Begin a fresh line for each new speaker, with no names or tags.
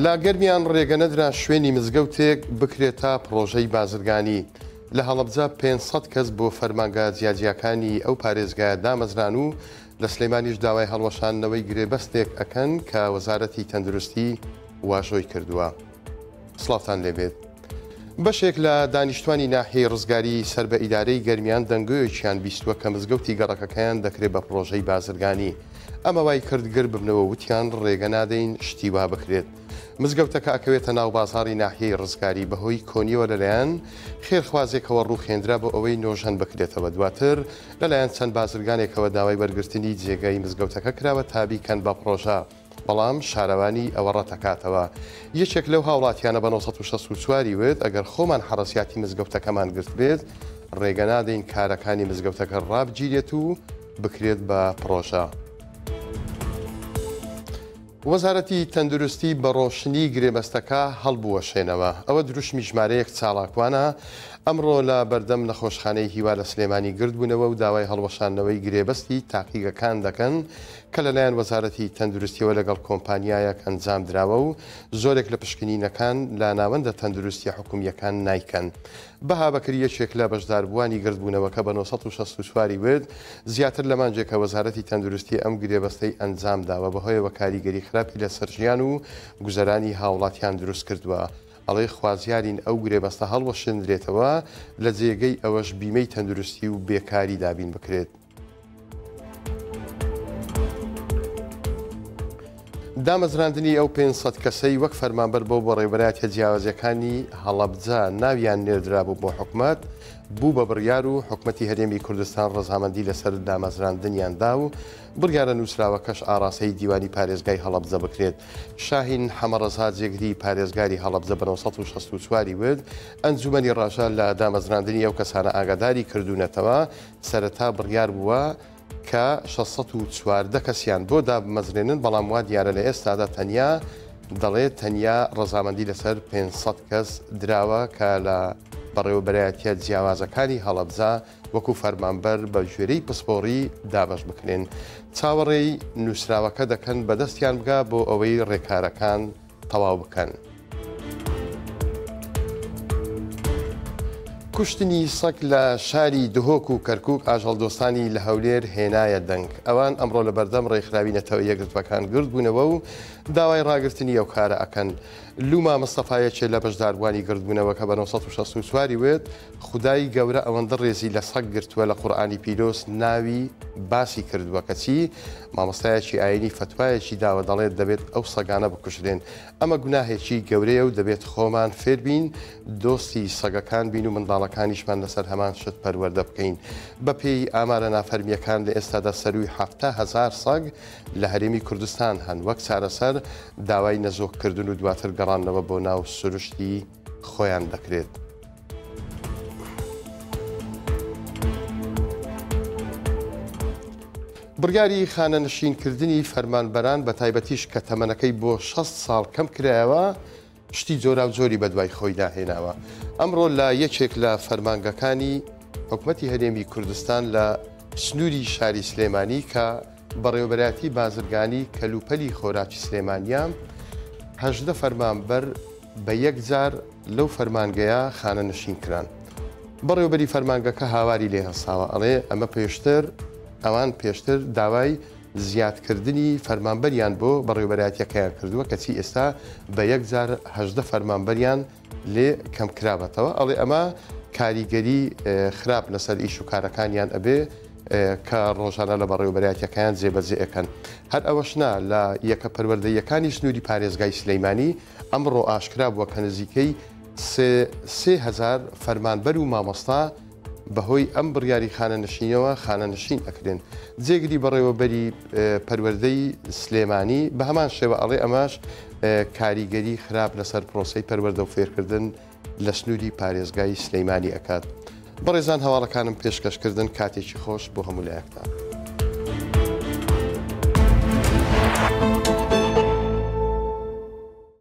لا گەرمیان ڕێگە نەدرا شوێنی مزگەوتێک بکرێتە پرۆژەی بازرگانی. لە هەڵەبجە 500 کەس بۆ فەرمانگە جیاجیەکانی ئەو پارێزگایە دامەزران و لە سلەیمانیش داوای هەڵوەشاندنەوەی گرێبەستێک ئەکەن کە وەزارەتی تەندروستی واژۆی کردووە. سڵاتان لێبێت. بەشێک لە دانیشتوانی ناحیەی ڕزگاری سەر بە ئیدارەی گەرمیان دەنگۆیەکیان بیستووە کە مزگەوتی گەڕەکەکەیان دەکرێت بە پرۆژەی بازرگانی. ئەمە وای کردگر ببنەوە وتیان ڕێگە نادەین شتی وا بکرێت. مزگەوتەکە ئەکەوێتە ناو بازاڕی ناحیەی ڕزگاری بەهۆی کۆنیەوە لەلایەن خێرخوازێکەوە ڕووخێندرا بۆ ئەوەی نۆژەن بکرێتەوە. دواتر لەلایەن چەند بازرگانێکەوە داوای وەرگرتنی جێگەی مزگەوتەکە کراوە تابیکەن بە پرۆژە. بەڵام شارەوانی ئەوە ڕەتەکاتەوە. یەکێک لەو هاوڵاتیانە بە 1964 وێت ئەگەر خۆمان حڕەسیاتی مزگەوتەکەمان گرت بێت ڕێگە نادەین کارەکانی مزگەوتەکە ڕابگیرێت و بکرێت بە پرۆژە. وەزارەتی تەندروستی بە ڕۆشنی گرێبەستەکە هەڵبووە شوێنەوە. ئەوە دروشمی ژمارەیەک چاڵاکوانە ئەمڕۆ لە بەردەم نەخۆشخانەی هیوا لە سلێمانی گردبوونەوە و داوای هەڵوەشاندنەوەی گرێبەستی تاقیگەکان دەکەن کە لەلایەن وەزارەتی تەندروستیەوە لەگەڵ کۆمپانیایەک ئەنجام دراوە و زۆرێک لە پشکنینەکان لە ناوەندە تەندروستی حکومیەکان نایکەن. بەها بەکری یەکێک لە بەشداربووانی گردبوونەوەکە بە 1964 وێت زیاتر لە مانجێکە وەزارەتی تەندروستی ئەم گرێبەستەی ئەنجام داوە بەهۆیەوە کاریگەری خراپی لە سەرژیان و گوزەرانی هاوڵاتیان دروست کردووە. ئەڵێ خوازیارین ئەو گرێبەستە هەڵوەشێندرێتەوە لە جێگەی ئەوەش بیمەی تەندروستی و بێکاری دابین بکرێت. دامەزراندنی ئەو 500 کەسەی وەک فەرمانبەر بۆ بەڕێوەبەرایەتیە جیاوازیەکانی هەڵەبجە ناویان نێردرابوو بۆ حکومەت بوو بە بڕیار و حکومەتی هەرێمی کوردستان ڕەزامەندی لەسەر دامەزراندنیاندا و بڕیارە نووسراوەکەش ئاراسەی دیوانی پارێزگای هەڵەبجە بکرێت. شاهین حەمەڕەزا جێگری پارێزگاری هەڵەبجە بە 1964 وێت ئەنجومەنی ڕاژە لە دامەزراندنی ئەو کەسانە ئاگاداری کردوونەتەوە سەرەتا بڕیار بووە کە 614 کەسیان بۆ دامەزرێنن بەڵام وا دیارە لە ئێستادا تەنیا دەڵێت تەنیا ڕەزامەندی لەسەر 500 کەس دراوە کە لە بەڕێوەبەرایەتیە جیاوازەکانی هەڵەبجە وەکو فەرمانبەر بە ژێرەی پسپۆڕی دابەش بکرێن. چاوەڕێی نووسراوەکە دەکەن بەدەستیان بگا بۆ ئەوەی ڕێکارەکان تەواو بکەن. کوشتنی سەگ لە شاری دهۆک و کەرکووک ئاژەڵدۆستانی لە هەولێر هێنایە دەنگ. ئەوان ئەمڕۆ لە بەردەم ڕێکخراوی نەتەوە یەکگرتوەکان گرت بوونەوە و داوای ڕاگررتنی ئەو کارە ئەکەن. لوما مستەفاایەکێ لە بەشداربووانی گردبوونەوەکە بە 1964 وێت خودایی گەورە ئەوەندە ڕێزی لە سەگ گرتووە لە قورئانی پیرۆز ناوی باسی کردووە کەچی مامۆستایەکی ئاینی فتوایەکی داوە دەڵێت دەبێت ئەو سەگانە بکوژرێن. ئەمە گوناهێکی گەورەیە و دەبێت خۆمان فێربین دۆستی سەگەکان بین و منداڵەکانیشمان لەسەر هەمان شت پەروەردە بکەین. بە پێی ئامارە نافەرمیەکان لە ئێستادا سەروی 7,000 سەگ لە هەرێمی کوردستان هەن وەک چارەسەر داوای نەزۆکردن و دواتر گەڕانەوە بۆ ناو سروشتی خۆیان دەکرێت. بڕیاری خانەنشینکردنی فەرمانبەران بە تایبەتیش کە تەمەنەکەی بۆ 6 ساڵ کەم کرایەوە شتی جۆرا و جۆری بەدوای خۆی داهێناوە. ئەمڕۆ لە یەکێک لە فەرمانگەکانی حکومەتی هەرێمی کوردستان لە سنووری شاری سلێمانی کە بەڕێوەبەرایەتی بازرگانی کەلوپەلی خۆراکی سلێمانیان 18 فەرمانبەر بە یەکجار لەو فەرمانگەیە خانەنشین کران. بەڕێوەبەری فەرمانگەکە هاواری لێ هەساوە ئەڵێ ئەمە ئەوان پێشتر داوای زیادکردنی فەرمانبەریان بۆ بەڕێوەبەرایەتیەکەیان کردووە کەچی ئێستا بە یەکجار 18 فەرمانبەریان لێ کەم کرابەتەوە. ئەڵێ ئەمە کاریگەری خراپ لەسەر ئیش و کارەکانیان ئەبێ کە ڕۆژانە لە بەڕێوەبەرایەتیەکان جێبەجێەکەن. هەر ئەوەشنا لە یەکە پەروەردەیەکانی سنووری پارێزگای سلەیمانی ئەمڕۆ ئاشکرا بووە کە نزیکەی 3,000 فەرمانبەر و مامۆستا بەهۆی ئەم بڕیاری خانەنشینەوە خانەنشین ئەکرێن. جێگری بەڕێوەبەری پەروەردەی سلێمانی بە هەمان شێوە ئەڵێ ئەماش کاریگەری خراپ لەسەر پرۆسەی پەروەردە و فێرکردن لە سنووری پارێزگای سلەیمانی ئەکات. بەڕێزان هەواڵەکانم پێشکەشکردن کاتێکی خۆش بۆ هەموو لایەکتان.